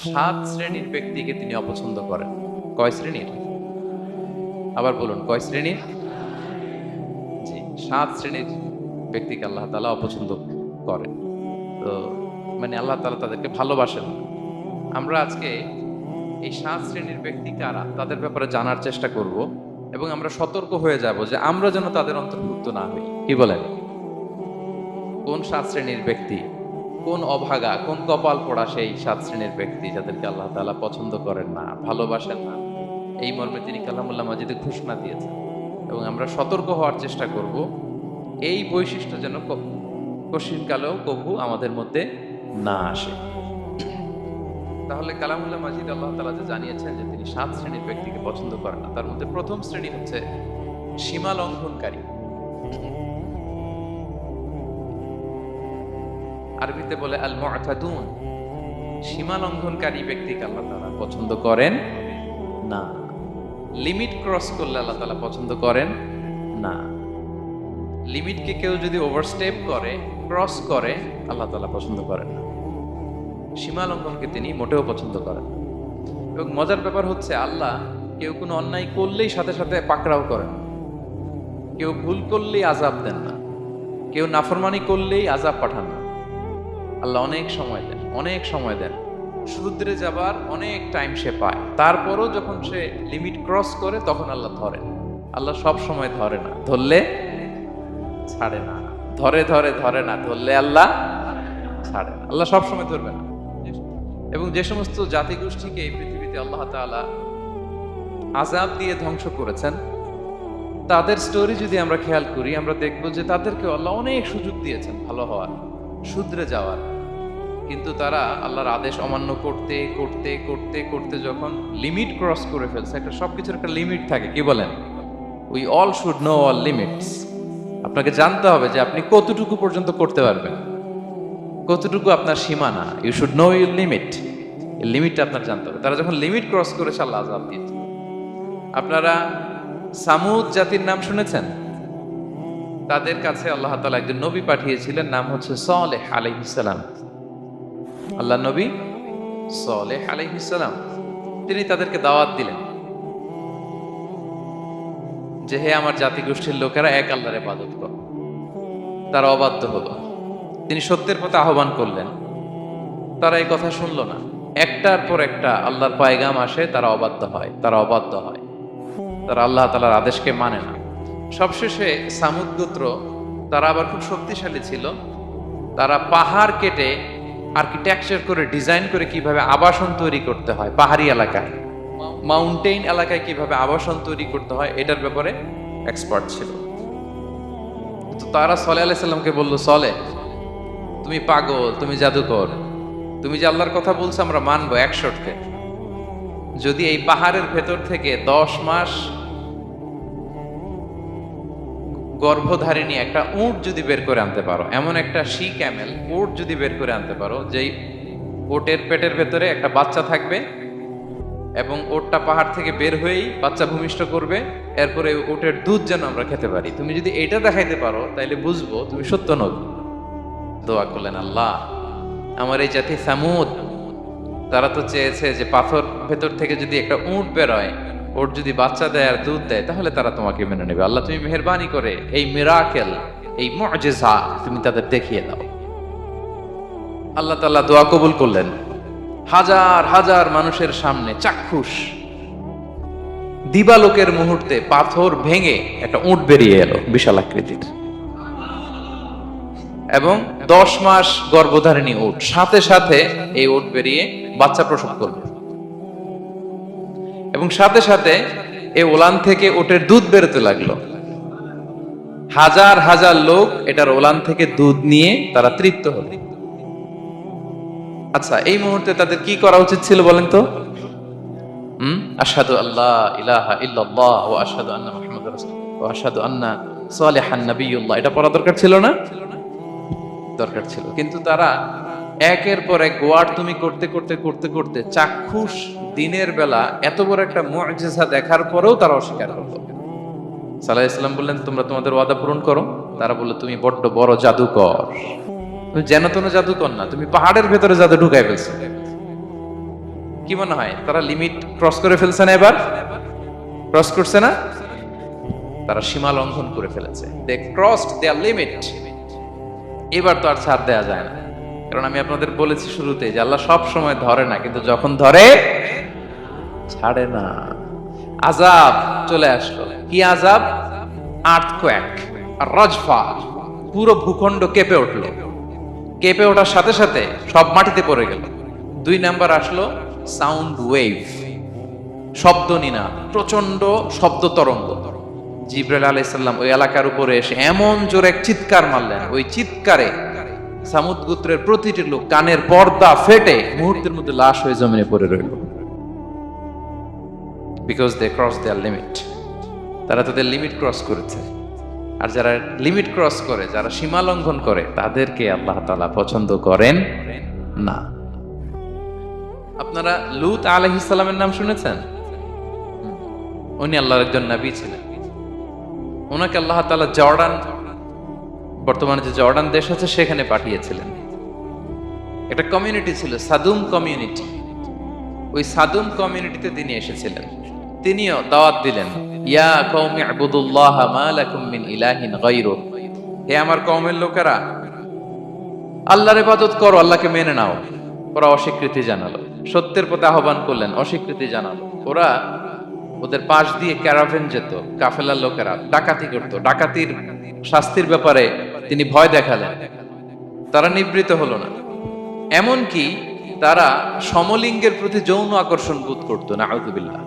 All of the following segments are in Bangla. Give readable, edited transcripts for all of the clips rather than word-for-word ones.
সাত শ্রেণীর ব্যক্তিকে তিনি অপছন্দ করেন। কয় শ্রেণীর? আবার বলুন, কয় শ্রেণীর? জি, সাত শ্রেণীর ব্যক্তিকে আল্লাহ তাআলা অপছন্দ করেন। তো মানে আল্লাহ তাআলা তাদেরকে ভালোবাসেন না। আমরা আজকে এই সাত শ্রেণীর ব্যক্তি কারা তাদের ব্যাপারে জানার চেষ্টা করব এবং আমরা সতর্ক হয়ে যাব যে আমরা যেন তাদের অন্তর্ভুক্ত না হই। কি বলেন? কোন সাত শ্রেণীর ব্যক্তি, কোন অভাগা, কোন কপাল পোড়া সেই সাত শ্রেণীর ব্যক্তি যাদেরকে আল্লাহ তাআলা পছন্দ করেন না, ভালোবাসেন না, এই মর্মে তিনি কালামুল্লাহ মাজিদে ঘোষণা দিয়েছেন। এবং আমরা সতর্ক হওয়ার চেষ্টা করব এই বৈশিষ্ট্য যেন কশিনকালেও কভু আমাদের মধ্যে না আসে। তাহলে কালামুল্লাহ মাজিদ আল্লাহ তাআলা যে জানিয়েছেন যে তিনি সাত শ্রেণীর ব্যক্তিকে পছন্দ করেন না, তার মধ্যে প্রথম শ্রেণী হচ্ছে সীমা লঙ্ঘনকারী। আরবিতে বলে আল মুআতাদুন। সীমা লঙ্ঘনকারী ব্যক্তিকে আল্লাহ তাআলা পছন্দ করেন না। লিমিট ক্রস করলে আল্লাহ তাআলা পছন্দ করেন না। লিমিটকে কেউ যদি ওভারস্টেপ করে, ক্রস করে, আল্লাহ তাআলা পছন্দ করেন না। সীমা লঙ্ঘনকে তিনি মোটেও পছন্দ করেন না। এবং মজার ব্যাপার হচ্ছে আল্লাহ কেউ কোনো অন্যায় করলেই সাথে সাথে পাকড়াও করেন, কেউ ভুল করলেই আযাব দেন না, কেউ নাফরমানি করলেই আযাব পাঠান না। আল্লাহ অনেক সময় দেন, অনেক সময় দেন, শুধরে যাবার অনেক টাইম সে পায়। তারপরও যখন সে লিমিট ক্রস করে তখন আল্লাহ ধরেন। আল্লাহ সব সময় ধরে না, ধরলে ছাড়ে না। ধরে ধরে ধরে না, ধরলে আল্লাহ ছাড়ে না। আল্লাহ সব সময় ধরবে না। এবং যে সমস্ত জাতিগোষ্ঠীকে এই পৃথিবীতে আল্লাহ তাআলা আযাব দিয়ে ধ্বংস করেছেন, তাদের স্টোরি যদি আমরা খেয়াল করি, আমরা দেখব যে তাদেরকে আল্লাহ অনেক সুযোগ দিয়েছেন ভালো হওয়ার, শুধরে যাওয়ার। কিন্তু তারা আল্লাহর আদেশ অমান্য করতে করতে করতে করতে যখন লিমিট ক্রস করে ফেলছে, একটা সবকিছুর একটা লিমিট থাকে। কি বলেন? We all should know all limits. আপনাকে জানতে হবে যে আপনি কতটুকু পর্যন্ত করতে পারবেন, কতটুকু আপনার সীমানা। You should know your limit. এই লিমিটটা আপনার জানতে হবে। তারা যখন লিমিট ক্রস করেছে আল্লাহ আযাব দিয়েছে। আপনারা সামুদ জাতির নাম শুনেছেন? তাদের কাছে আল্লাহ তাআলা একজন নবী পাঠিয়েছিলেন, নাম হচ্ছে সালেহ আলাইহিস সালাম। আল্লাহ নবী সালেহ আলাইহিস সালাম, তিনি তাদেরকে দাওয়াত দিলেন যে হে আমার জাতিগোষ্ঠীর লোকেরা, এক আল্লাহর ইবাদত করো। তারা অবাধ্য হলো। তিনি সত্যের পথে আহ্বান করলেন, তারা এই কথা শুনলো না। একটার পর একটা আল্লাহর পায়গাম আসে, তারা অবাধ্য হয়, তারা অবাধ্য হয়, তারা আল্লাহ তাআলার আদেশকে মানে না। সবশেষে সামুদ গোত্র, তারা আবার খুব শক্তিশালী ছিল। তারা পাহাড় কেটে আর্কিটেকচার করে, ডিজাইন করে কিভাবে আবাসন তৈরি করতে হয়, পাহাড়ি এলাকায়, মাউন্টেইন এলাকায় কিভাবে আবাসন তৈরি করতে হয়, এটার ব্যাপারে এক্সপার্ট ছিল। তো তারা সালেহ আলাইহিস সালামকে বলল, সালেহ তুমি পাগল, তুমি জাদুকর, তুমি যে আল্লাহর কথা বলছো আমরা মানবো 1 শর্তে। যদি এই পাহাড়ের ভেতর থেকে 10 মাস গর্ভধারিণী একটা উট যদি বের করে আনতে পারো, এমন একটা শি ক্যামেল উট যদি বের করে আনতে পারো, যেই ওটের পেটের ভেতরে একটা বাচ্চা থাকবে এবং ওটটা পাহাড় থেকে বের হয়েই বাচ্চা ভূমিষ্ঠ করবে, এরপরে ওটের দুধ যেন আমরা খেতে পারি, তুমি যদি এটা দেখাইতে পারো তাইলে বুঝবো তুমি সত্য নবী। দোয়া করলেন, আল্লাহ আমার এই জাতি সামুদ, তারা তো চেয়েছে যে পাথর ভেতর থেকে যদি একটা উট বেরোয়, ওর যদি বাচ্চা দেয় আর দুধ দেয়, তাহলে তারা তোমাকে মেনে নেবে। আল্লাহ তুমি মেহেরবানি করে এই মিরাকেল, এই মুআজিজা তুমি তাদের দেখিয়ে দাও। আল্লাহ তাআলা দোয়া কবুল করলেন। হাজার হাজার মানুষের সামনে চাক্ষুষ দিবালোকের মুহূর্তে পাথর ভেঙে একটা উট বেরিয়ে এলো বিশাল আকৃতির, এবং 10 মাস গর্ভধারিণী উট, সাথে সাথে এই উট বেরিয়ে বাচ্চা প্রসব করবে এবং সাথে সাথে এই ওলান থেকে উটের দুধ বেরোতে লাগলো। হাজার হাজার লোক এটার ওলান থেকে দুধ নিয়ে তারা তৃপ্ত হলো। আচ্ছা, এই মুহূর্তে তাদের কি করা উচিত ছিল বলেন তো? আশহাদু আল্লাহ ইলাহা ইল্লাল্লাহ ওয়া আশহাদু আন্না মুহাম্মাদুর রাসূলুল্লাহ ওয়া আশহাদু আন্না সালিহান নাবিয়্যুল্লাহ, এটা পড়া দরকার ছিল না? দরকার ছিল। কিন্তু তারা একের পর এক ওয়ার্ড তুমি করতে করতে করতে করতে চাক্ষুষ দিনের বেলা এত বড় একটা মুআজিজা দেখার পরেও তারা অস্বীকার করলো। সালেহ আলাইহিস সালাম বললেন, তোমরা তোমাদের ওয়াদা পূরণ করো। তারা বলল, তুমি বড্ড বড় জাদুকর, তুমি যেন তেন জাদুকর না, তুমি পাহাড়ের ভেতরে জাদু ঢুকাই ফেলছো। কি মনে হয় তারা লিমিট ক্রস করে ফেলছে না? এবার ক্রস করছে না? তারা সীমা লঙ্ঘন করে ফেলেছে। দে ক্রসড দেয়ার লিমিট। এবার তো আর ছাড় দেয়া যায় না, কারণ আমি আপনাদের বলেছি শুরুতে যে আল্লাহ সব সময় ধরে না, কিন্তু যখন ধরে ছাড়ে না। আযাব চলে আসলো। কি আযাব? আর্থকোয়েক, রাজফা, পুরো ভূখণ্ড কেঁপে উঠলো। কেঁপে ওঠার সাথে সাথে সব মাটিতে পড়ে গেল। 2 নাম্বার আসলো সাউন্ড ওয়েভ, শব্দ নিনাদ, প্রচন্ড শব্দ তরঙ্গ। জিবরাইল আলাইহিস সালাম ওই এলাকার উপরে এসে এমন জোরে এক চিৎকার মারলেন, ওই চিৎকারে সামুদ গোত্রের প্রতিটি লোক কানের পর্দা ফেটে মুহূর্তের মধ্যে লাশ হয়ে জমিনে পড়ে রইল। Because they cross their limit. তারা তাদের লিমিট ক্রস করেছে। আর যারা লিমিট ক্রস করে, যারা সীমা লঙ্ঘন করে, তাদেরকে আল্লাহ তাআলা পছন্দ করেন না। আপনারা লূত আলাইহিস সালামের নাম শুনেছেন? উনি আল্লাহর একজন নবী ছিলেন। ওনাকে আল্লাহ তাআলা জর্ডান, বর্তমানে যে জর্ডান দেশ আছে সেখানে পাঠিয়েছিলেন। একটা কমিউনিটি ছিল সাদুম কমিউনিটি। ওই সাদুম কমিউনিটিতে তিনি এসেছিলেন। তিনিও দাওয়াত দিলেন, ইয়া কওমি ইবুদুল্লাহ মা লাকুম মিন ইলাহিন গায়রু। হে আমার কওমের লোকেরা, আল্লাহর ইবাদত করো, আল্লাহকে মেনে নাও। ওরা অস্বীকৃতি জানালো। সত্যের পথে আহ্বান করলেন, অস্বীকৃতি জানালো। ওরা, ওদের পাশ দিয়ে ক্যারাভেন যেত, কাফেলার লোকেরা ডাকাতি করত। ডাকাতির শাস্তির ব্যাপারে তিনি ভয় দেখালেন। তারা নিবৃত হলো না। এমনকি তারা সমলিঙ্গের প্রতি যৌন আকর্ষণ বোধ করতো। নাউযুবিল্লাহ।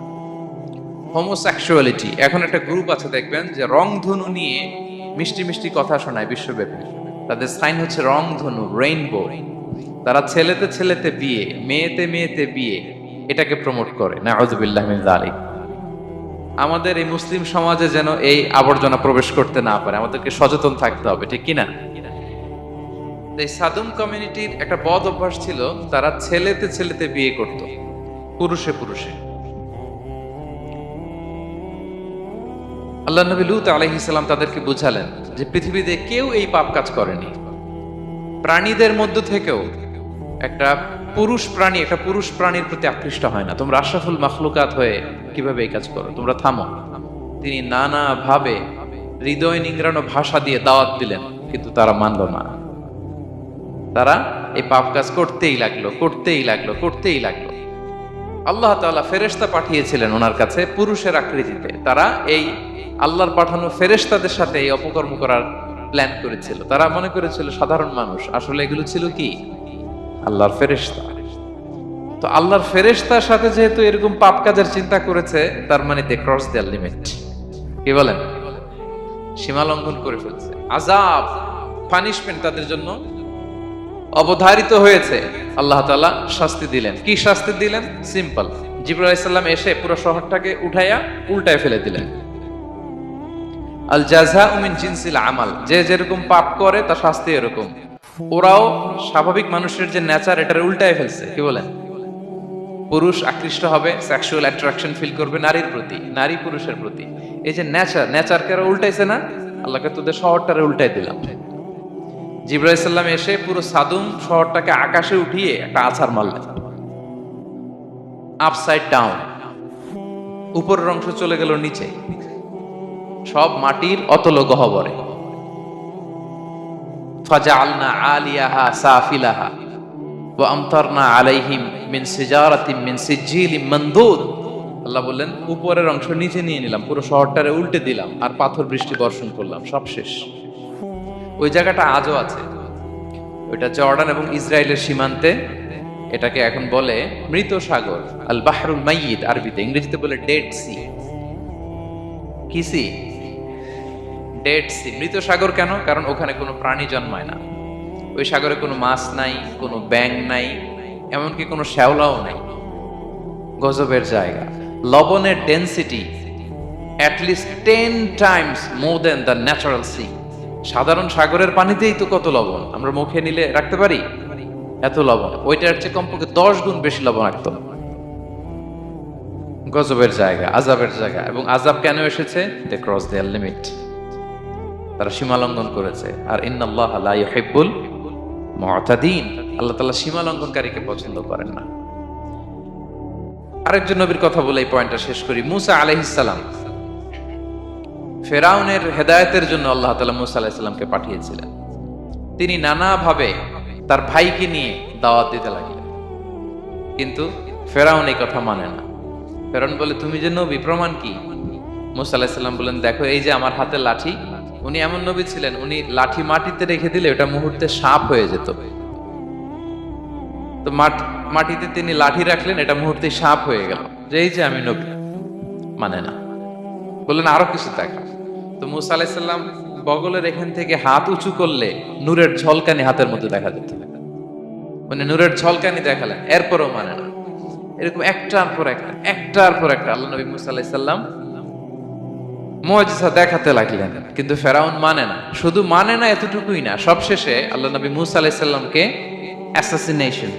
হোমোসেক্সুয়ালিটি। এখন একটা গ্রুপ আছে দেখবেন যে রংধনু নিয়ে মিষ্টি মিষ্টি কথা শোনায় বিশ্বব্যাপী। তাদের সাইন হচ্ছে রংধনু, রেইনবো। তারা ছেলেতে ছেলেতে বিয়ে, মেয়েতে মেয়েতে বিয়ে, এটাকে প্রমোট করে। নাউযুবিল্লাহ মিন যালিক। আমাদের এই মুসলিম সমাজে যেন এই আবর্জনা প্রবেশ করতে না পারে, আমাদেরকে সচেতন থাকতে হবে, ঠিক কিনা? এই সাদুম কমিউনিটির একটা বদ অভ্যাস ছিল, তারা ছেলেতে ছেলেতে বিয়ে করত, পুরুষে পুরুষে। আল্লাহ নবী লূত আলাইহিস সালাম তাদেরকে বুঝালেন যে পৃথিবীতে কেউ এই পাপ কাজ করেনি। প্রাণীদের মধ্য থেকেও একটা পুরুষ প্রাণীর প্রতি আকৃষ্ট হয় না। তোমরা আশরাফুল মাখলুকাত হয়ে কিভাবে এই কাজ করো? তোমরা থামো। তিনি নানা ভাবে হৃদয় নিংড়ানো ভাষা দিয়ে দাওয়াত দিলেন, কিন্তু তারা মানল না। তারা এই পাপ কাজ করতেই লাগলো। আল্লাহ তাআলা ফেরেশতা পাঠিয়েছিলেন ওনার কাছে পুরুষের আকৃতিতে। তারা এই আল্লাহর পাঠানো ফেরেশতাদের সাথে এই অপকর্ম করার প্ল্যান করেছিল। তারা মনে করেছিল সাধারণ মানুষ, আসলে এগুলো ছিল কি? আল্লাহর ফেরেশতা। তো আল্লাহর ফেরেশতার সাথে যেহেতু এরকম পাপ কাজের চিন্তা করেছে, তার মানে দে ক্রস দেয়ার লিমিট। কি বলেন? সীমা লঙ্ঘন করে ফেলছে। আযাব, পানিশমেন্ট তাদের জন্য অবধারিত হয়েছে। আল্লাহ তাআলা শাস্তি দিলেন। কি শাস্তি দিলেন? সিম্পল। জিবরাইল আলাইহিস সালাম এসে পুরো শহরটাকে উঠাইয়া উল্টায় ফেলে দিলেন। আল জাযাউ মিন জিনসিল আমাল। যে যেরকম পাপ করে তার শাস্তি এরকম। ওরাও স্বাভাবিক মানুষের যে নেচার, এটার উল্টায় ফেলছে। কি বলেন? পুরুষ আকৃষ্ট হবে, সেক্সুয়াল অ্যাট্রাকশন ফিল করবে নারীর প্রতি, নারী পুরুষের প্রতি। এই যে নেচারকে উল্টাইছে না, আল্লাহকে তোদের শহরটারে উল্টাই দিলাম। জিবরাইল আলাইহিস সালাম এসে পুরো সাদুম শহরটাকে আকাশে উঠিয়ে একটা আছাড় মারলেন, আপসাইড ডাউন। উপরের অংশ চলে গেল নিচে, সব মাটির অতল গহ্বরে। ফাজআলনা আলিয়াহা সাফিলাহা ওয়া আমতারনা আলাইহিম মিন সিজারাতিন মিন সিজিলিম মানদুদ। আল্লাহ বললেন, উপরের অংশ নিচে নিয়ে নিলাম, পুরো শহরটারে উল্টে দিলাম, আর পাথর বৃষ্টি বর্ষণ করলাম, সব শেষ। ওই জায়গাটা আজও আছে। ওইটা জর্ডান এবং ইসরায়েলের সীমান্তে। এটাকে এখন বলে মৃত সাগর, আল বাহরুল মাইয়িত আরবিতে, ইংরেজিতে বলে ডেড সি। কি সি? Dead sea. মৃত সাগর কেন? কারণ ওখানে কোনো প্রাণী জন্মায় না। ওই সাগরে কোনো মাছ নাই, কোনো ব্যাঙ নাই, এমনকি কোনো শ্যাওলাও নাই। গজবের জায়গা। লবণের density at least 10 times more than the natural sea. সাধারণ সাগরের পানিতেই তো কত লবণ, আমরা মুখে নিলে রাখতে পারি এত লবণ। ওইটার চেয়ে কমপক্ষে 10 গুণ বেশি লবণ রাখতো। গজবের জায়গা, আযাবের জায়গা। এবং আযাব কেন এসেছে? They cross their limit. তারা সীমা লঙ্ঘন করেছে। আর ইন্নাল্লাহা লা ইউহিব্বুল মুতাদিন। আল্লাহ তাআলা সীমা লঙ্ঘনকারীকে পছন্দ করেন না। আরেকজন নবীর কথা বলে এই পয়েন্টটা শেষ করি। মুসা আলাইহিস সালাম, ফেরাউনের হেদায়েতের জন্য আল্লাহ তাআলা মুসা আলাইহিস সালামকে পাঠিয়েছিলেন। তিনি নানাভাবে তার ভাইকে নিয়ে দাওয়াত দিতে লাগলেন, কিন্তু ফেরাউন এই কথা মানে না। ফেরাউন বলে, তুমি যে নবী, প্রমাণ কি? মুসা আলাইহিস সালাম বলেন, দেখো এই যে আমার হাতে লাঠি। উনি এমন নবী ছিলেন, উনি লাঠি মাটিতে রেখে দিলে ওটা মুহূর্তে সাপ হয়ে যেত। তো মাটিতে তিনি লাঠি রাখলেন, এটা মুহূর্তে সাপ হয়ে গেল, যে এই যে আমি নবী। মানে না, বললেন আরো কিছু দেখা। তো মুসা আলাইহিস সালাম বগলের এখান থেকে হাত উঁচু করলে নূরের ঝলকানি হাতের মধ্যে দেখা যেত। মানে নূরের ঝলকানি দেখালেন, এরপরও মানে না। এরকম একটার পর একটা আল্লাহ নবী মুসা আলাইহিস সালাম মুআজিজা দেখাতে লাগলেন, কিন্তু ফেরাউন মানে না। শুধু মানে না এতটুকুই না, সবশেষে আল্লাহ নবী মুসা আলাইহিস সালামকে অ্যাসাসিনেশন,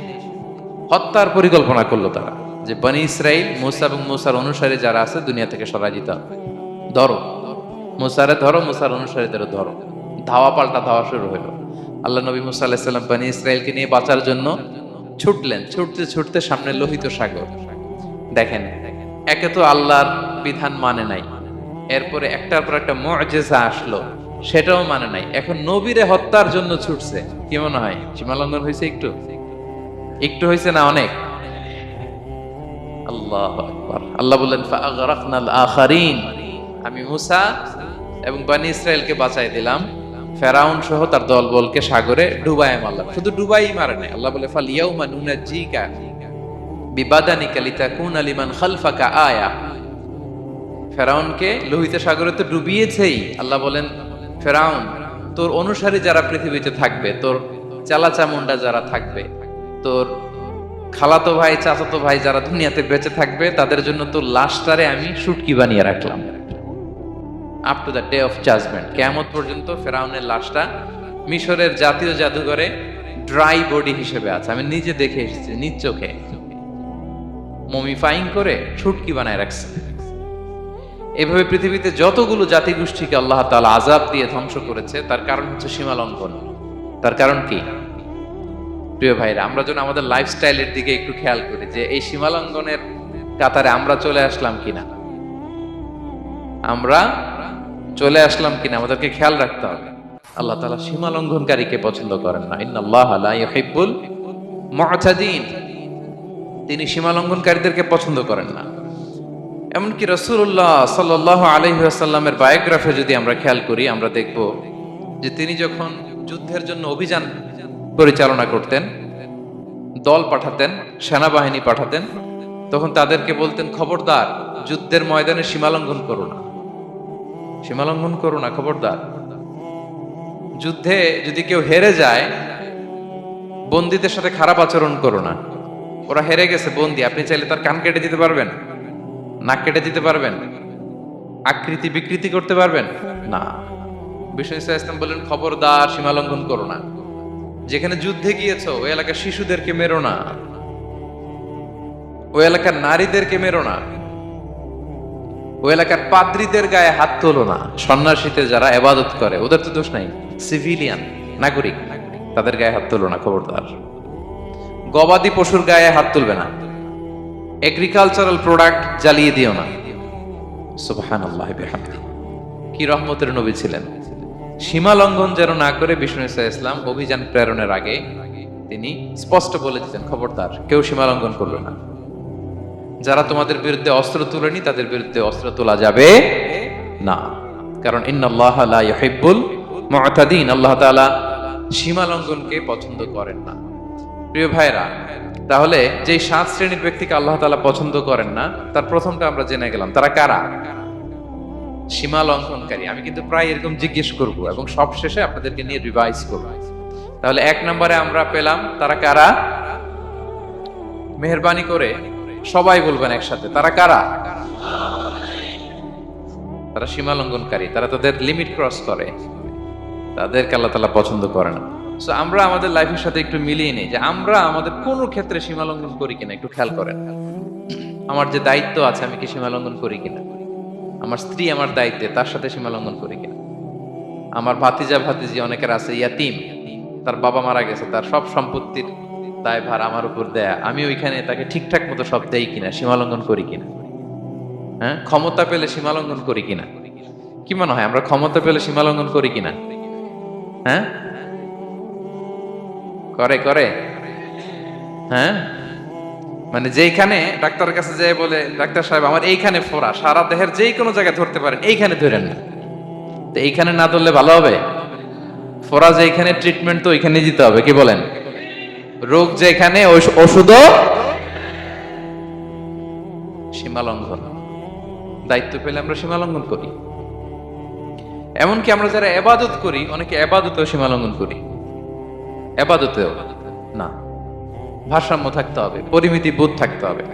হত্যার পরিকল্পনা করলো তারা, যে বনি ইসরাইল, মুসা এবং মুসার অনুসারী যারা আছে দুনিয়া থেকে সরাই দিতে হবে। ধরো মুসারে, ধরো মুসার অনুসারীদেরও ধরো। ধাওয়া পাল্টা ধাওয়া শুরু হলো। আল্লাহ নবী মুসা আলাইহিস সালাম বনি ইসরাইলকে নিয়ে বাঁচার জন্য ছুটলেন। ছুটতে ছুটতে সামনে লোহিত সাগর। দেখেন, একে তো আল্লাহর বিধান মানে নাই, এরপরে একটার পর একটা মুআজিজা আসলো, সেটাও মানে নাই। এখন নবীরে হত্যার জন্য ছুটছে। কি মনে হয়, সীমালঙ্ঘন হয়েছে? একটু হয়েছে না অনেক? আল্লাহু আকবার। আল্লাহ বললেন, ফাআগরাকনাল আখারিন, আমি মুসা এবং বনি ইসরাইলকে বাঁচাই দিলাম, ফেরাউন সহ তার দলবলকে সাগরে ডুবাই মারলাম। শুধু ডুবাই মারে নাই, আল্লাহ বলে, ফাল ইয়াউমা নুনাজ্জিকা বিবাদানিকা লিতাকুনা লিমান খালফাকা আয়া। ফেরাউনকে লোহিত সাগরে তো ডুবিয়েছেই। আল্লাহ বলেন, ফেরাউন, তোর অনুসারী যারা পৃথিবীতে থাকবে, তোর চালাচামুন্ডা যারা থাকবে, তোর খালাতো ভাই, চাচাতো ভাই যারা দুনিয়াতে বেঁচে থাকবে, তাদের জন্য তোর লাশটারে আমি শুটকি বানিয়ে রাখলাম। Up to the day of judgement, কিয়ামত পর্যন্ত ফেরাউনের লাশটা মিশরের জাতীয় জাদুঘরে ড্রাই বডি হিসেবে আছে। আমি নিজে দেখে এসেছি, নিজ চোখে মমিফাইং করে শুটকি বানায় রাখছে। এভাবে পৃথিবীতে যতগুলো জাতিগোষ্ঠীকে আল্লাহ তাআলা আযাব দিয়ে ধ্বংস করেছে, তার কারণ হচ্ছে সীমা লঙ্ঘন। তার কারণ কি? প্রিয় ভাইরা, আমরা যেন আমাদের লাইফস্টাইলের দিকে একটু খেয়াল করি, যে এই সীমা লঙ্ঘনের কাতারে আমরা চলে আসলাম কিনা। আমাদেরকে খেয়াল রাখতে হবে। আল্লাহ তাআলা সীমা লঙ্ঘনকারীকে পছন্দ করেন না। ইন্নাল্লাহা লা ইউহিব্বুল মুআতাদিন, তিনি সীমা লঙ্ঘনকারীদেরকে পছন্দ করেন না। এমনকি রাসূলুল্লাহ সাল্লাল্লাহু আলাইহি ওয়াসাল্লামের বায়োগ্রাফি যদি আমরা খেয়াল করি, আমরা দেখব যে তিনি যখন যুদ্ধের জন্য অভিযান পরিচালনা করতেন, দল পাঠাতেন, সেনাবাহিনী পাঠাতেন, তখন তাদেরকে বলতেন, খবরদার যুদ্ধের ময়দানে সীমালঙ্ঘন করো না, খবরদার। যুদ্ধে যদি কেউ হেরে যায়, বন্দীদের সাথে খারাপ আচরণ করো না। ওরা হেরে গেছে বন্দী, আপনি চাইলে তার কান কেটে দিতে পারবেন, নাক কেটে দিতে পারবেন, আকৃতি বিকৃতি করতে পারবেন না। বিষ্ণু ইসলাম বললেন, খবরদার সীমালঙ্ঘন করো না। যেখানে যুদ্ধে গিয়েছো ওই এলাকার শিশুদেরকে মেরো না, ওই এলাকার নারীদেরকে মেরো না, ওই এলাকার পাদ্রীদের গায়ে হাত তোলো না। সন্ন্যাসীতে যারা ইবাদত করে ওদের তো দোষ নাই, সিভিলিয়ান নাগরিক, তাদের গায়ে হাত তোলো না, খবরদার। গবাদি পশুর গায়ে হাত তুলবে না, এগ্রিকালচারাল প্রোডাক্ট জ্বালিয়ে দিও না। সুবহানাল্লাহ বিহামদিহি, কি রহমতের নবী ছিলেন। সীমা লঙ্ঘন যেন না করে বিষ্ণু ইসলাম অভিযান প্রেরণের আগে তিনি স্পষ্ট বলে দিতেন, খবরদার কেউ সীমা লঙ্ঘন করবে না। যারা তোমাদের বিরুদ্ধে অস্ত্র তুলেনি তাদের বিরুদ্ধে অস্ত্র তোলা যাবে না, কারণ ইন্নাল্লাহা লা ইউহিব্বুল মুআতাদিন, আল্লাহ তাআলা সীমা লঙ্ঘনকে পছন্দ করেন না। প্রিয় ভাইরা, তাহলে যে 7 শ্রেণীর ব্যক্তিকে আল্লাহ তাআলা পছন্দ করেন না, তার প্রথমটা আমরা জেনে গেলাম। তারা কারা? সীমা লঙ্ঘনকারী। আমি কিন্তু প্রায় এরকম জিজ্ঞেস করব এবং সব শেষে আপনাদেরকে নিয়ে রিভাইজ করব। তাহলে 1 নম্বরে আমরা পেলাম তারা কারা। মেহেরবানি করে সবাই বলবেন একসাথে, তারা কারা? তারা সীমা লঙ্ঘনকারী, তারা তাদের লিমিট ক্রস করে, তাদেরকে আল্লাহ তাআলা পছন্দ করে না। সো আমরা আমাদের লাইফের সাথে একটু মিলিয়ে নিই যে আমরা আমাদের কোন ক্ষেত্রে সীমা লঙ্ঘন করি কিনা একটু খেয়াল করেন। আমার যে দায়িত্ব আছে আমি কি সীমা লঙ্ঘন করি কিনা? আমার স্ত্রী আমার দায়িত্বে, তার সাথে সীমা লঙ্ঘন করি কিনা? আমার ভাতিজা ভাতিজি অনেকের আছে ইয়াতিম, তার বাবা মারা গেছে, তার সব সম্পত্তির দায়ভার আমার উপর দেয়া, আমি ওইখানে তাকে ঠিকঠাক মতো সব দেই কিনা, সীমালঙ্ঘন করি কিনা। হ্যাঁ, ক্ষমতা পেলে সীমালঙ্ঘন করি কিনা। কি মনে হয় আমরা ক্ষমতা পেলে সীমালঙ্ঘন করি কিনা? হ্যাঁ, করে করে। হ্যাঁ, মানে যেইখানে ডাক্তারের কাছে যেয়ে বলে, ডাক্তার সাহেব আমার এইখানে ফোড়া, সারা দেহের যেই কোনো জায়গায় ধরতে পারেন, এইখানে ধরেন না। তো এইখানে না ধরলে ভালো হবে? ফোড়া যেখানে, ট্রিটমেন্ট তো ওইখানে দিতে হবে। কি বলেন? রোগ যেখানে, ওষুধও সীমালঙ্ঘন। দায়িত্ব পেলে আমরা সীমালঙ্ঘন করি। এমনকি আমরা যারা এবাদত করি, অনেকে এবাদতেও সীমালঙ্ঘন করি। এবাদতেও না, ভারসাম্য থাকতে হবে, পরিমিতি বোধ থাকতে হবে।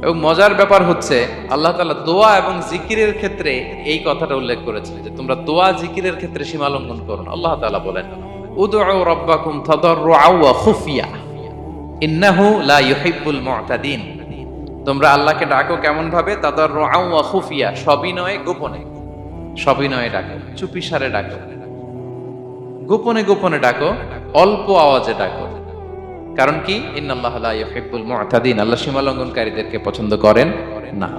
এবং মজার ব্যাপার হচ্ছে আল্লাহ তাআলা দোয়া এবং জিকিরের ক্ষেত্রে এই কথাটা উল্লেখ করেছেন যে তোমরা দোয়া জিকিরের ক্ষেত্রে সীমালঙ্ঘন করো না। আল্লাহ তাআলা বলেন, উদউ রাব্বাকুম তাদাররুআ ওয়া খুফিয়া ইন্নাহু লা ইউহিব্বুল মু'তাদিন। তোমরা আল্লাহকে ডাকো কেমন ভাবে? তাদাররুআ ওয়া খুফিয়া, সবিনয়ে গোপনে। সবিনয়ে ডাকো, চুপিসারে ডাকো, গোপনে গোপনে ডাকো, অল্প আওয়াজে ডাকো। কারণ কি? ইন্নাল্লাহা লা ইউহিব্বুল মু'তাদিন, আল্লাহ সীমালঙ্ঘনকারীদেরকে পছন্দ করেন না।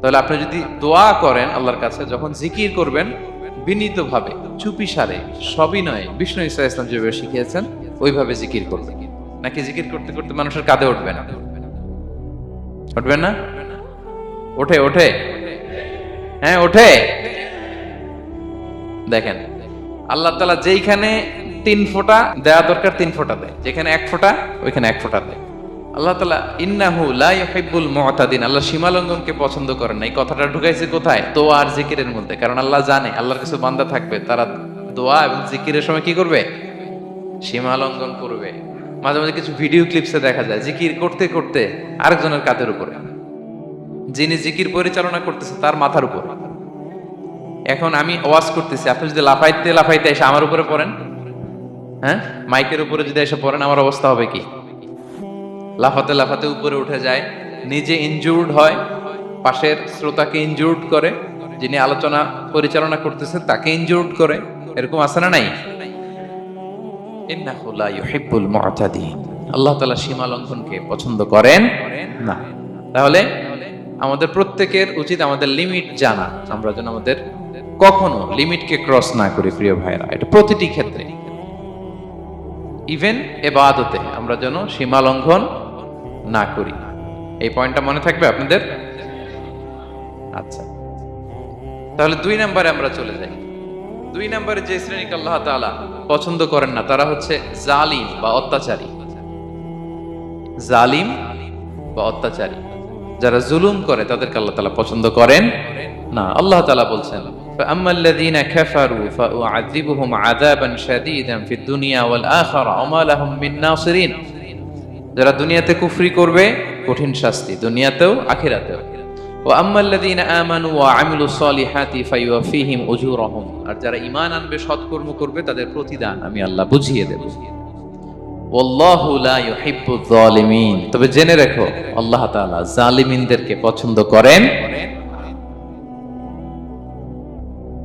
তাহলে আপনি যদি দোয়া করেন আল্লাহর কাছে, যখন জিকির করবেন বিনীতভাবে, চুপিসারে, সবিনয়ে, বিষ্ণু ঈসা ইসলাম যেভাবে শিখিয়েছেন ওইভাবে জিকির করবেন। নাকি জিকির করতে করতে মানুষের কাঁধে উঠবে না? উঠবেন না? ওঠে ওঠে, হ্যাঁ ওঠে। দেখেন আল্লাহ তাআলা যেইখানে 3 ফোঁটা দেয়া দরকার 3 ফোঁটা দেয়, যেখানে 1 ফোঁটা ওইখানে 1 ফোঁটা দেয়। আল্লাহ তাআলা ইন্নাহু লা ইউহিব্বুল মু'তাদিন, আল্লাহ সীমালঙ্ঘনকে পছন্দ করেন না। এই কথাটা ঢুকাইছে কোথায়? দোয়া আর জিকিরের মধ্যে। কারণ আল্লাহ জানে আল্লাহর কিছু বান্দা থাকবে, তারা দোয়া এবং জিকিরের সময় কি করবে? সীমালঙ্ঘন করবে। মাঝে মাঝে কিছু ভিডিও ক্লিপসে দেখা যায় জিকির করতে করতে আরেকজনের কাঁধের উপরে, যিনি জিকির পরিচালনা করতেছে তার মাথার উপরে। এখন আমি ওয়াজ করতেছি, আপনি যদি লাফাইতে লাফাইতে এসে আমার উপরে পড়েন, হ্যাঁ, মাইকের উপরে যদি এসে পড়েন, আমার অবস্থা হবে কি? লাফাতে লাফাতে উপরে উঠে যায়, নিজে ইনজুর্ড হয়, পাশের শ্রোতাকে ইনজুর্ড করে, যিনি আলোচনা পরিচালনা করতেছে তাকে ইনজুর্ড করে। এরকম আছে না নাই? ইন্নাহু লা ইউহিব্বুল মু'তাদিন, আল্লাহ তাআলা সীমা লঙ্ঘনকে পছন্দ করেন না। তাহলে আমাদের প্রত্যেকের উচিত আমাদের লিমিট জানা, আমরা যেন আমাদের কখনো লিমিটকে ক্রস না করি। প্রিয় ভাইরা, এটা প্রতিটি ক্ষেত্রে, ইভেন ইবাদতে আমরা যেন সীমা লঙ্ঘন না করি। এই পয়েন্টটা মনে থাকবে আপনাদের? আচ্ছা, তাহলে 2 নম্বরে আমরা চলে যাই। 2 নম্বরে যে শ্রেণীকে আল্লাহ তাআলা পছন্দ করেন না তারা হচ্ছে জালিম বা অত্যাচারী। জালিম বা অত্যাচারী, যারা জুলুম করে তাদেরকে আল্লাহ তাআলা পছন্দ করেন না। আল্লাহ তাআলা বলছেন, فأما الذين كفروا فأعذبهم عذابا شديدا في الدنيا والآخرة وما لهم من ناصرين। যারা দুনিয়াতে কুফরি করবে কঠিন শাস্তি দুনিয়াতেও আখিরাতেও। وأما الذين آمنوا وعملوا الصالحات فيوفيهم أجورهم, আর যারা ঈমান আনবে সৎকর্ম করবে তাদের প্রতিদান আমি আল্লাহ বুঝিয়ে দেব। ওয়াল্লাহু লা ইউহিব্বুয যালিমিন, তবে জেনে রেখো আল্লাহ তাআলা জালিমিনদেরকে পছন্দ করেন।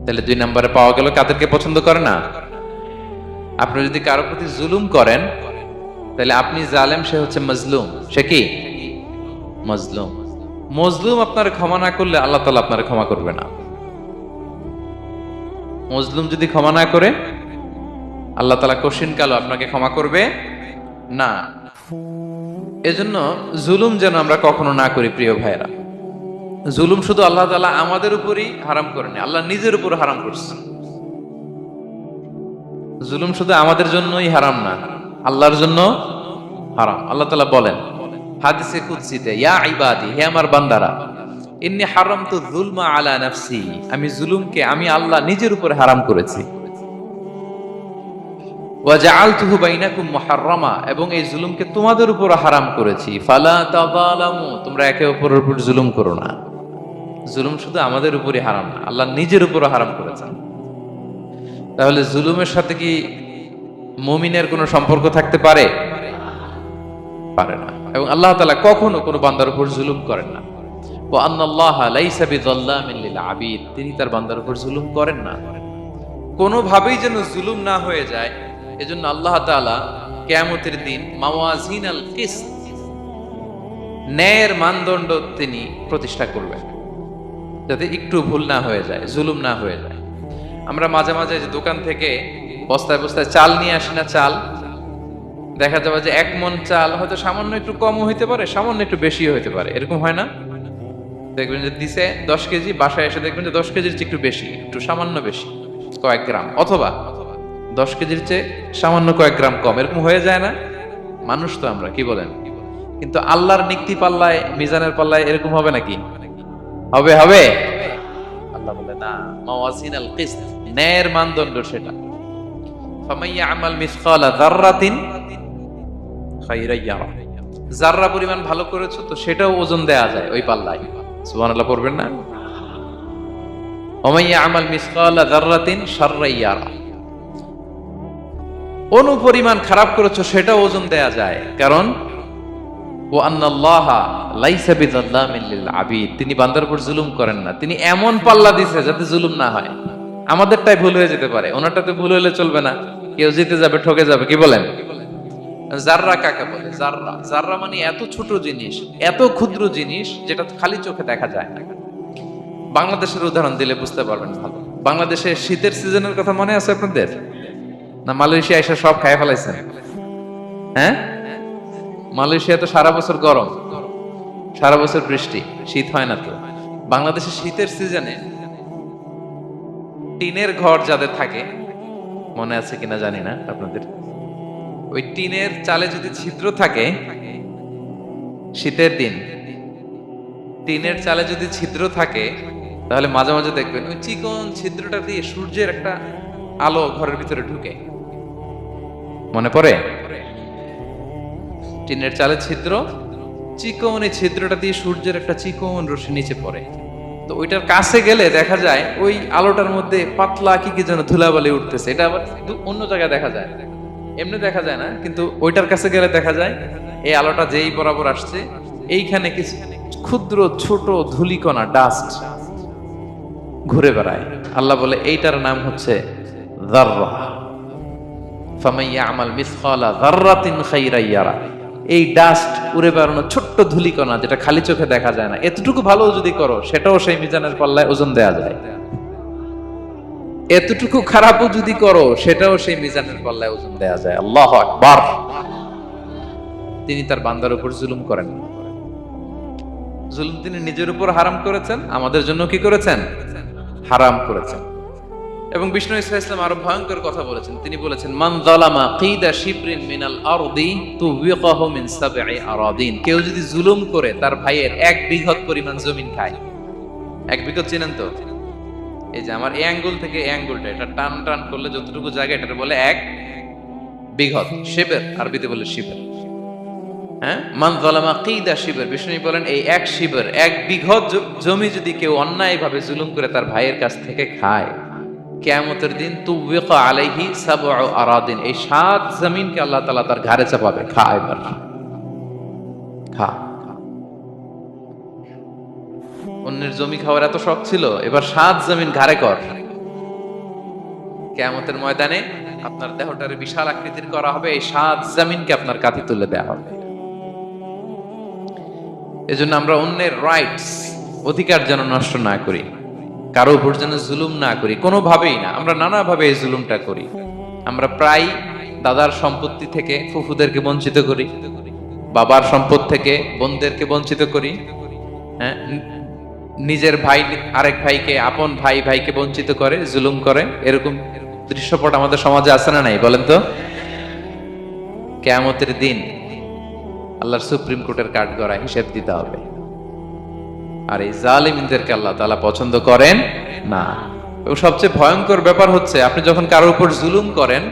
তাহলে 2 নম্বরে পাওয়া গেল কাদেরকে পছন্দ করে না। আপনি যদি কারো প্রতি জুলুম করেন তাহলে আপনি জালেম, সে হচ্ছে মাজলুম। সে কি? মাজলুম। মজলুম আপনার ক্ষমা না করলে আল্লাহ তাআলা আপনার ক্ষমা করবে না। মজলুম যদি ক্ষমা না করে আল্লাহ তাআলা কঠিন কালো আপনাকে ক্ষমা করবে না। এজন্য জুলুম যেন আমরা কখনো না করি। প্রিয় ভাইরা, জুলুম শুধু আল্লাহ তাআলা আমাদের উপরই হারাম করেনি, আল্লাহ নিজের উপর হারাম করছেন। জুলুম শুধু আমাদের জন্যই হারাম না, আল্লাহর জন্য হারাম। আল্লাহ তাআলা বলেন হাদিসে কুদসিতে, ইয়া ইবাদি, হে আমার বান্দারা, ইন্নী হারামতু যুলমা আলা নাফসি, আমি জুলুমকে আমি আল্লাহ নিজের উপর হারাম করেছি। ওয়া জাআলতুহু বাইনাকুম মুহাররামা, এবং এই জুলুমকে তোমাদের উপর হারাম করেছি। ফালা তাযালামু, তোমরা একে অপরের উপর জুলুম করো না। জুলুম শুধু আমাদের উপরই হারাম না, আল্লাহ নিজের উপর হারাম করেছেন। তাহলে জুলুমের সাথে কি মুমিনের কোনো সম্পর্ক থাকতে পারে? পারে না। এবং আল্লাহ তাআলা কখনো কোনো বান্দার উপর জুলুম করেন না। ওয়া আন্নাল্লাহা লাইসা বিযাল্লামিন লিল আবিদ, তিনি তার বান্দার উপর জুলুম করেন না। কোনোভাবেই যেন জুলুম না হয়ে যায়, এজন্য আল্লাহ তাআলা কিয়ামতের দিন মাওয়াজিনাল কিসত, ন্যায়ের মানদণ্ড তিনি প্রতিষ্ঠা করবেন, যাতে একটু ভুল না হয়ে যায়, জুলুম না হয়ে যায়। আমরা মাঝে মাঝে যে দোকান থেকে বস্তায় বস্তায় চাল নিয়ে আসি না, চাল দেখা যাবে যে 1 মণ চাল হয়তো সামান্য একটু কমও হইতে পারে, সামান্য একটু বেশিও হইতে পারে, এরকম হয় না? দেখবেন যে দিছে 10 কেজি, বাসায় এসে দেখবেন যে 10 কেজির চেয়ে একটু বেশি, একটু সামান্য বেশি কয়েক গ্রাম, অথবা 10 কেজির চেয়ে সামান্য কয়েক গ্রাম কম, এরকম হয়ে যায় না? মানুষ তো আমরা, কি বলেন? কিন্তু আল্লাহর নিক্তি পাল্লায়, মিজানের পাল্লায় এরকম হবে নাকি? হবে হবে? আল্লাহ বলে না, মাওয়াজিনাল কিসত, ন্যায়ের মানদণ্ড সেটা। ফামাইয়া আমাল মিসকালা যাররাতিন খাইরান ইয়ারা, যাররা পরিমাণ ভালো করেছো তো সেটাও ওজন দেয়া যায় ওই পাল্লায়। সুবহানাল্লাহ পড়বেন না? ওমাইয়া আমাল মিসকালা যাররাতিন শাররান ইয়ারা, অনুপরিমাণ খারাপ করেছো সেটাও ওজন দেয়া যায়, কারণ ওয়া আন্নাল্লাহা লাইসা বিযাল্লামিন লিল আবিদ, তিনি বান্দার উপর জুলুম করেন না। তিনি এমন পাল্লা দিয়েছে যাতে জুলুম না হয়। আমাদেরটাই ভুল হয়ে যেতে পারে, ওনারটাতে ভুল হলে চলবে না, কেউ জিতে যাবে, ঠকে যাবে, কি বলেন? জাররা কাকে বলে? জাররা, জাররা মানে এত ছোট জিনিস, এত ক্ষুদ্র জিনিস যেটা খালি চোখে দেখা যায় না। বাংলাদেশের উদাহরণ দিলে বুঝতে পারবেন ভালো। বাংলাদেশে শীতের সিজনের কথা মনে আছে আপনাদের? না মালয়েশিয়া এসে সব খায় ফেলাইছেন? হ্যাঁ, মালয়েশিয়া তো সারা বছর গরম, সারা বছর বৃষ্টি, শীত হয় না তো। বাংলাদেশের শীতের সিজনে টিনের ঘর যাদের থাকে, মনে আছে কিনা জানি না আপনাদের, ওই টিনের চালে যদি ছিদ্র থাকে, শীতের দিন টিনের চালে যদি ছিদ্র থাকে, তাহলে মাঝে মাঝে দেখবেন ওই চিকন ছিদ্রটা দিয়ে সূর্যের একটা আলো ঘরের ভিতরে ঢুকে। মনে পড়ে? টিনের চালে ছিদ্র, চিকন এই ছিদ্রটা দিয়ে সূর্যের একটা চিকন রশ্মি নিচে পড়ে। তো ওইটার কাছে গেলে দেখা যায় ওই আলোটার মধ্যে পাতলা কি কি যেন ধুলাবালি উঠতেছে। এটা আবার অন্য জায়গায় দেখা যায়, এমনি দেখা যায় না, কিন্তু ওইটার কাছে গেলে দেখা যায় এই আলোটা যেই বরাবর আসছে, এইখানে কিছু ক্ষুদ্র ছোট ধূলিকণা, ডাস্ট ঘুরে বেড়ায়। আল্লাহ বলে এইটার নাম হচ্ছে যাররা। ফামাইয়া আমাল মিসকালা যাররাতিন খাইরান ইয়ারা, এই ডাস্ট উড়ে বেড়ানো ছোট্ট ধূলিকণা যেটা খালি চোখে দেখা যায় না, এতটুকু ভালো যদি করো সেটাও সেই মিজানের পাল্লায় ওজন দেয়া যায়। এতটুকু খারাপও যদি করো সেটাও সেই মিজানের পাল্লায় ওজন দেয়া যায়। আল্লাহু আকবার। তিনি তার বান্দার উপর জুলুম করেন না। জুলুম তিনি নিজের উপর হারাম করেছেন, আমাদের জন্য কি করেছেন? হারাম করেছেন। এবং বিষ্ণু ইসলাম আরো ভয়ঙ্কর কথা বলেছেন। তিনি বলেছেন, মান যালামা কিদা শিবরিন মিনাল আরদি তুবিকাহু মিন সাবঈ আরাদিন, কেউ যদি জুলুম করে তার ভাইয়ের 1 বিঘত পরিমাণ জমিন খায়। 1 বিঘত চিনেন তো? এই যে আমার এই আঙ্গুল থেকে এই আঙ্গুলটা, এটা টান টান করলে যতটুকু জায়গা, এটা বলে 1 বিঘত। শিবের আরবিতে বলে শিবের। হ্যাঁ, মান যালামা কিদা শিবর, বিষ্ণু বলেন এই 1 শিবর, 1 বিঘত জমি যদি কেউ অন্যায়ভাবে জুলুম করে তার ভাইয়ের কাছ থেকে খায়, কিয়ামতের দিন তুবিকা আলাইহি সাবউ আরাদিন, এই 7 জমিনকে আল্লাহ তাআলা তার ঘাড়ে চাপাবে। খা এবার, খা। অন্যের জমি খাওয়ার এত শখ ছিল, এবার 7 জমিন ঘাড়ে কর। কিয়ামতের ময়দানে আপনার দেহটারে বিশাল আকৃতির করা হবে, এই 7 জমিনকে আপনার কাঁধে তুলে দেওয়া হবে। এজন্য আমরা অন্যের রাইটস, অধিকার যেন নষ্ট না করি, কারো উপর যেন জুলুম না করি, কোনোভাবেই না। আমরা নানাভাবে এই জুলুমটা করি। আমরা প্রায় দাদার সম্পত্তি থেকে ফুফুদেরকে বঞ্চিত করি, বাবার সম্পদ থেকে বোনদেরকে বঞ্চিত করি। হ্যাঁ, নিজের ভাই আরেক ভাইকে, আপন ভাই ভাইকে বঞ্চিত করে, জুলুম করে। এরকম দৃশ্যপট আমাদের সমাজে আছে না নাই বলেন তো? কিয়ামতের দিন আল্লাহর সুপ্রিম কোর্টের কাঠগড়ায় হিসেব দিতে হবে। আর এই জালিমদেরকে আল্লাহ তাআলা পছন্দ করেন না। এবং সবচেয়ে ভয়ঙ্কর ব্যাপার হচ্ছে, আপনি যখন কারোর উপর জুলুম করেন,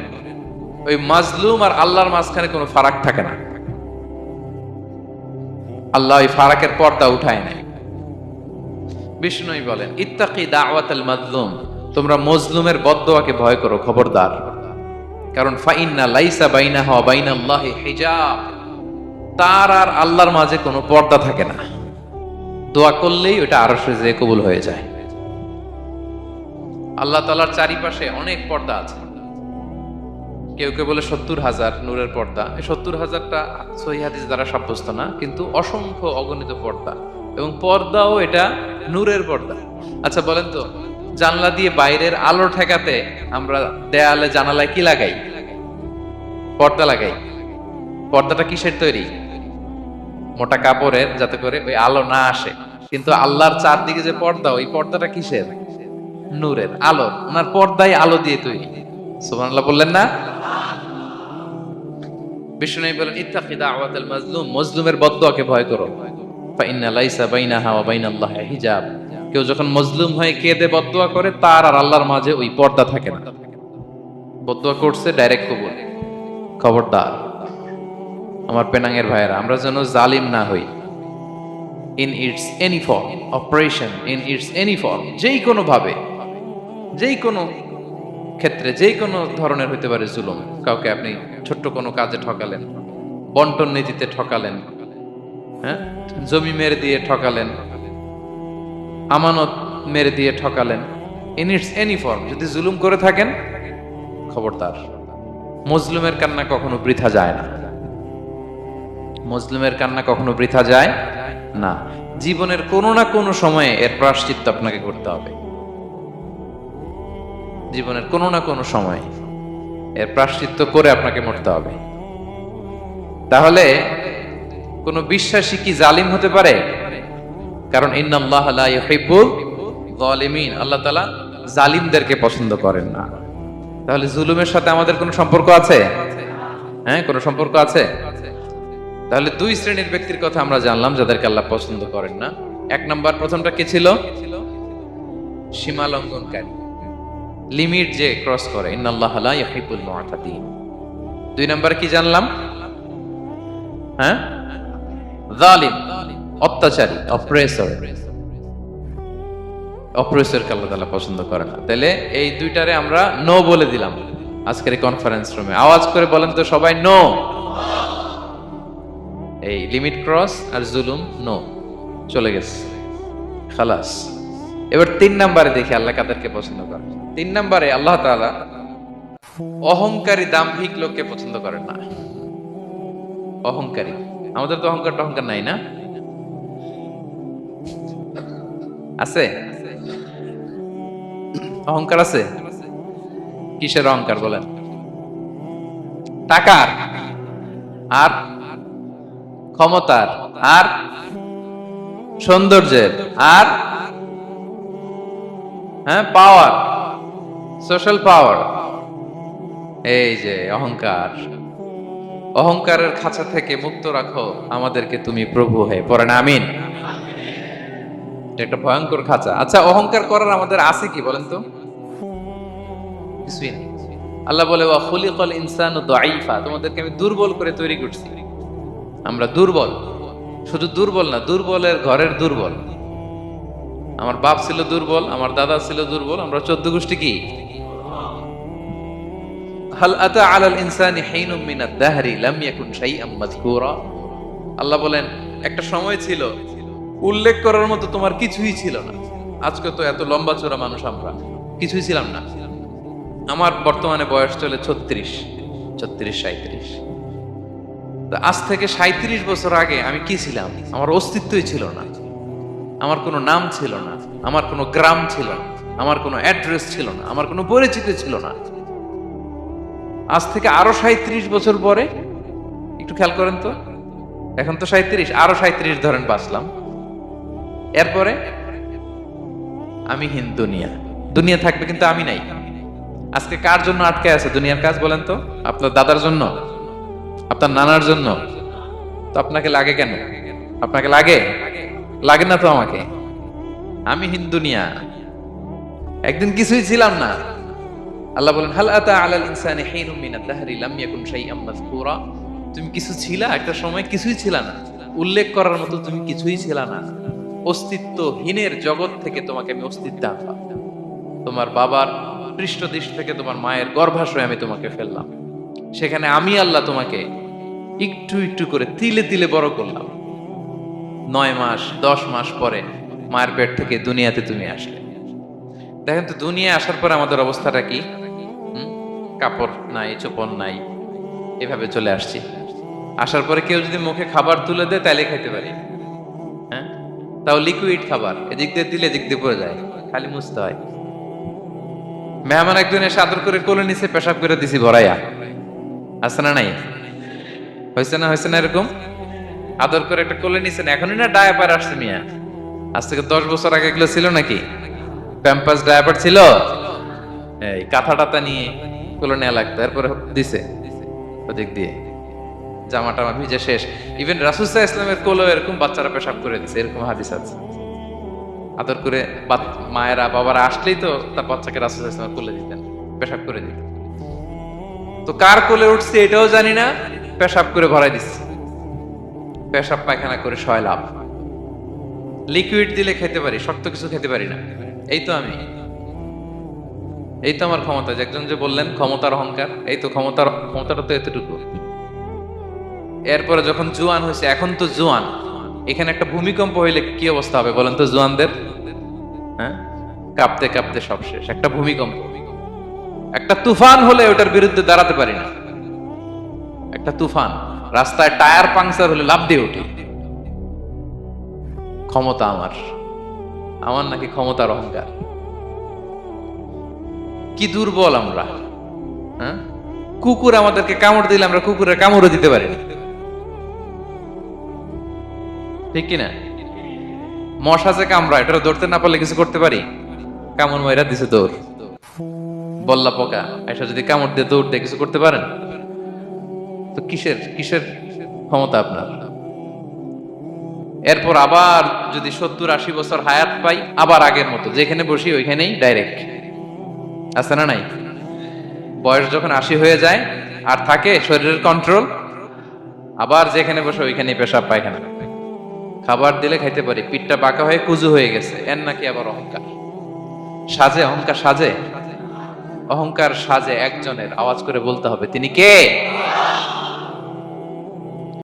ওই মাজলুম আর আল্লাহর মাঝখানে কোনো ফারাক থাকে না। আল্লাহ ওই ফারাকের পর্দা উঠায় নেয়। বিষ্ণুই বলেন, ইত্তাকি দাওয়াতাল মাজলুম, তোমরা মজলুমের বদদোয়াকে ভয় করো, খবরদার। কারণ ফাইন্না লাইসা বাইনাহু ওয়া বাইনাল্লাহি হিজাব, তার আর আল্লাহর মাঝে কোনো পর্দা থাকে না। দোয়া করলেই ওটা আরশে যেয়ে কবুল হয়ে যায়। আল্লাহ তাআলার চারিপাশে অনেক পর্দা আছে, কেউ কেউ বলে 70,000 নূরের পর্দা। এই 70,000টা সহিহ হাদিস দ্বারা সাব্যস্ত না, কিন্তু অসংখ্য অগণিত পর্দা, এবং পর্দাও এটা নূরের পর্দা। আচ্ছা বলেন তো, জানলা দিয়ে বাইরের আলো ঠেকাতে আমরা দেয়ালে জানালায় কি লাগাই? পর্দা লাগাই। পর্দাটা কিসের তৈরি? মোটা কাপড়ের, যাতে করে ওই আলো না আসে। কিন্তু আল্লাহর চারদিকে যে পর্দা, ওই পর্দাটা কিসের? নূরের, আলো। ওনার পর্দাই আলো দিয়ে তৈরি। সুবহানাল্লাহ বললেন না? বিষ্ণু বলেন, ইত্তাকি দাওয়াতাল মাজলুম, মজলুমের বদদুয়াকে ভয় করো। ফা ইন্না লাইসা বাইনাহা ওয়া বাইনাল্লাহি হিজাব। কেউ যখন মজলুম হয়ে কেঁদে বদদুয়া করে, তার আর আল্লাহর মাঝে ওই পর্দা থাকে না। বদদুয়া করছে, ডাইরেক্ট কবুল। খবরদার আমার পেনাঙ্গের ভাইয়েরা, আমরা যেন জালিম না হই। In it's any form, operation in it's any form, যেই কোনো ভাবে, যেই কোনো ক্ষেত্রে, যেই কোনো ধরনের হইতে পারে জুলুম। কাউকে আপনি ছোট্ট কোনো কাজে ঠকালেন, বন্টন নীতিতে ঠকালেন, হ্যাঁ, জমি মেরে দিয়ে ঠকালেন, আমানত মেরে দিয়ে ঠকালেন, ইন ইটস এনি ফর্ম যদি জুলুম করে থাকেন, খবরদার। মজলুমের কান্না কখনো বৃথা যায় না। মজলুমের কান্না কখনো বৃথা যায় না। জীবনের কোনো না কোনো সময়ে এর প্রায়শ্চিত্ত আপনাকে করতে হবে। জীবনের কোনো না কোনো সময় এর প্রায়শ্চিত্ত করে আপনাকে মরতে হবে। তাহলে কোন বিশ্বাসী কি জালিম হতে পারে? কারণ ইন্নাল্লাহ লা ইউহিব্বুল যালিমিন, আল্লাহ তাআলা জালিমদেরকে পছন্দ করেন না। তাহলে জুলুমের সাথে আমাদের কোনো সম্পর্ক আছে? হ্যাঁ, কোনো সম্পর্ক আছে। তাহলে দুই শ্রেণীর ব্যক্তির কথা আমরা জানলাম যাদেরকে আল্লাহ পছন্দ করেন না। এক নাম্বার, প্রথমটা কি ছিল? সীমা লঙ্ঘনকারী, লিমিট যে ক্রস করে, ইন্নাল্লাহ লা ইউহিব্বুল মুআতাদিন। দুই নাম্বার কি জানলাম? হ্যাঁ, জালিম, অত্যাচারী, অপ্রেসর। অপ্রেসরকে আল্লাহ তাআলা পছন্দ করে না। তাহলে এই দুইটারে আমরা নো বলে দিলাম আজকের এই কনফারেন্স রুমে। আওয়াজ করে বলেন তো সবাই, নো। এই লিমিট ক্রস আর জুলুম, নো, চলে গেছে, খালাস। এবার তিন নাম্বারে দেখি আল্লাহ কাদেরকে পছন্দ করে। তিন নাম্বারে আল্লাহ তাআলা অহংকারী, দাম্ভিক লোককে পছন্দ করেন না। অহংকারী, আমাদের তো অহংকার টহংকার নাই না? আছে? অহংকার আছে? কিসের অহংকার বলেন? টাকার, আর ক্ষমতার, আর সৌন্দর্যের, আর হ্যাঁ পাওয়ার, সোশ্যাল পাওয়ার। এই যে অহংকার, অহংকারের খাঁচা থেকে মুক্ত রাখো আমাদেরকে তুমি প্রভু হয়ে, পড়েন আমিন। একটা ভয়ঙ্কর খাঁচা। আচ্ছা, অহংকার করার আমাদের আছে কি বলেন তো? কিছুই নেই। আল্লাহ বলে, ওয়া খুলিকাল ইনসানু দাঈফা, তোমাদেরকে আমি দুর্বল করে তৈরি করছি। আমরা দুর্বল, শুধু দুর্বল না, দুর্বলের ঘরের দুর্বল। আমার বাপ ছিল দুর্বল, আমার দাদা ছিল দুর্বল, আমরা 14 গোষ্ঠী কি? হাল আতা আলাল ইনসানি হিনুম মিনাদ দাহরি লাম ইয়াকুন শাইআম মাযকুরা। আল্লাহ বলেন, একটা সময় ছিল উল্লেখ করার মতো তোমার কিছুই ছিল না। আজকে তো এত লম্বা চড়া মানুষ, আমরা কিছুই ছিলাম না। আমার বর্তমানে বয়স চলে 36, 37। আজ থেকে 37 বছর আগে আমি কি ছিলাম? আমার অস্তিত্বই ছিল না। আমার কোনো নাম ছিল না, আমার কোনো গ্রাম ছিল না, আমার কোনো অ্যাড্রেস ছিল না, আমার কোনো পরিচিতি ছিল না। আজ থেকে আরো 37 বছর পরে একটু খেয়াল করেন তো, এখন তো 37, আরো 37 ধরেন বাঁচলাম। এরপরে আমি দুনিয়া, দুনিয়া থাকবে কিন্তু আমি নাই। আজকে কার জন্য আটকে আছে দুনিয়ার কাজ বলেন তো? আপনার দাদার জন্য, আপনার নানার জন্য। তো আপনাকে লাগে কেন? আপনাকে লাগে? লাগে না তো আমাকে। আমি দুনিয়া, একদিন কিছুই ছিলাম না। আল্লাহ বলেন, হাল আতা আলাল ইনসানি হিনুম মিনাদ দাহরি লাম ইয়াকুন শাইআম মাযকুরা। তুমি কিছু ছিলা, একটা সময় কিছুই ছিলা না, উল্লেখ করার মতো তুমি কিছুই ছিলা না। অস্তিত্বহীনের জগৎ থেকে তোমাকে আমি অস্তিত্ব আনলাম। তোমার বাবার পৃষ্ঠদেশ থেকে তোমার মায়ের গর্ভাশয়ে আমি তোমাকে ফেললাম। সেখানে আমি আল্লাহ তোমাকে একটু একটু করে তিলে তিলে বড় করলাম। 9 মাস 10 মাস পরে মায়ের পেট থেকে দুনিয়াতে তুমি আসলে। দেখেন তো, দুনিয়া আসার পর আমাদের অবস্থাটা কি? কাপড় নাই, চোপড় নাই, এভাবে চলে আসছি। আসার পরে কেউ যদি মুখে খাবার তুলে দেয় তাহলে খাইতে পারি, হ্যাঁ, তাও লিকুইড খাবার, এদিক দিয়ে দিলে এদিক দিয়ে পড়ে যায়, খালি মুছতে হয়। মেহমান একজন এসে আদর করে কোলে নিচে পেশাব করে দিছি ভরাইয়া, আছে না নাই? হয়েছে না, হয়েছে না এরকম? আদর করে একটা কোলে নিছেন, এখনই না ডায়াপার আসছে মিয়া, আজ থেকে 10 বছর আগে এগুলো ছিল নাকি? প্যাম্পাস ডায়াপার ছিল, এই কাঁথা টাতা নিয়ে কোলে নেওয়া লাগতো, এরপরে দিছে ওদিক দিয়ে, জামা টামা ভিজে শেষ। ইভেন রাসূল সাল্লাল্লাহু আলাইহি ওয়াসাল্লামের কোলেও এরকম বাচ্চারা পেশাব করে দিছে, এরকম হাদিস আছে। আদর করে মায়েরা বাবারা আসলেই তো তার বাচ্চাকে রাসূল সাল্লাল্লাহু আলাইহি ওয়াসাল্লাম কোলে দিতেন, পেশাব করে দিতেন। তো কার কোলে উঠছে এটাও জানি না, পেশাব করে ভরাই দিচ্ছে, পেশাব পায়খানা করে শয় লাভ। লিকুইড দিলে খেতে পারি, শক্ত কিছু খেতে পারি না। এই তো আমি, এই তো আমার ক্ষমতা। যে একজন যে বললেন ক্ষমতার অহংকার, এই তো ক্ষমতাটা তো এতটুকু। এরপরে যখন জোয়ান হয়েছে, এখন তো জোয়ান, এখানে একটা ভূমিকম্প হইলে কি অবস্থা হবে বলেন তো জোয়ানদের? হ্যাঁ, কাঁপতে কাঁপতে সব শেষ। একটা ভূমিকম্প, একটা তুফান হলে ওটার বিরুদ্ধে দাঁড়াতে পারি না। একটা তুফান, রাস্তায় টায়ার পাংচার হলে লাফ দিয়ে উঠি। ক্ষমতা আমার, আমার নাকি ক্ষমতার অহংকার। কি দুর্বল আমরা, হ্যাঁ? কুকুর আমাদেরকে কামড় দিলে আমরা কুকুরের কামড়ও দিতে পারি না, ঠিক কিনা? মশা যে কামড়ায়, এটা ধরতে না পারলে কিছু করতে পারি? কামড় মাইরা দিছে দৌড়। বল্লা পোকা এসে যদি কামড় দিয়ে দৌড় দিয়ে কিছু করতে পারেন? তো কিসের কিসের ক্ষমতা আপনার? এরপর আবার যদি 70-80 বছর হায়াত পাই, আবার আগের মতো যেখানে বসি ওইখানেই ডাইরেক্ট, আছে না নাই? বয়স যখন 80 হয়ে যায় আর থাকে শরীরের কন্ট্রোল, আবার যেখানে বসে ওইখানেই পেশাব পায়খানা। খাবার দিলে খাইতে পারি, পিঠটা বাঁকা হয়ে কুজু হয়ে গেছে, এর নাকি আবার অহংকার। সাজে অহংকার, সাজে অহংকার, সাজে একজনের। আওয়াজ করে বলতে হবে তিনি কে?